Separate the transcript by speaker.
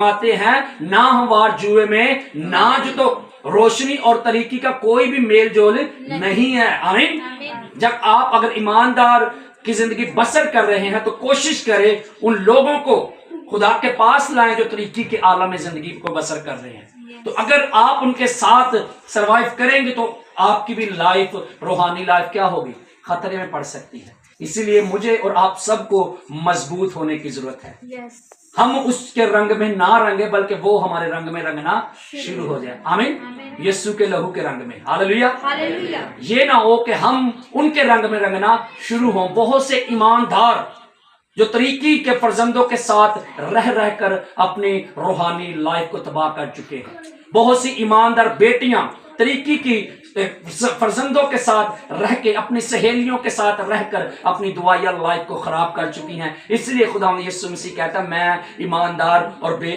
Speaker 1: آتے ہیں نہ ہموار جوئے میں ناج تو روشنی اور طریقی کا کوئی بھی میل جول نہیں ہے. آمین. جب آپ اگر ایماندار کی زندگی بسر کر رہے ہیں تو کوشش کریں ان لوگوں کو خدا کے پاس لائیں جو طریقی کے عالم زندگی کو بسر کر رہے ہیں. تو اگر آپ ان کے ساتھ سروائیو کریں گے تو آپ کی بھی لائف، روحانی لائف کیا ہوگی؟ خطرے میں پڑ سکتی ہے. اسی لیے مجھے اور آپ سب کو مضبوط ہونے کی ضرورت ہے. ہم اس کے رنگ میں نہ رنگیں بلکہ وہ ہمارے رنگ میں رنگنا شروع ہو جائے. آمین. یسوع کے لہو کے رنگ میں. ہاللویہ. یہ نہ ہو کہ ہم ان کے رنگ میں رنگنا شروع ہوں. بہت سے ایماندار جو طریقی کے فرزندوں کے ساتھ رہ کر اپنی روحانی لائف کو تباہ کر چکے ہیں. بہت سی ایماندار بیٹیاں طریقی کی فرزندوں کے ساتھ رہ کے، اپنی سہیلیوں کے ساتھ رہ کر اپنی دعائیہ لائف کو خراب کر چکی ہیں. اس لیے خدا یسوع مسیح کہتا ہے میں ایماندار اور بے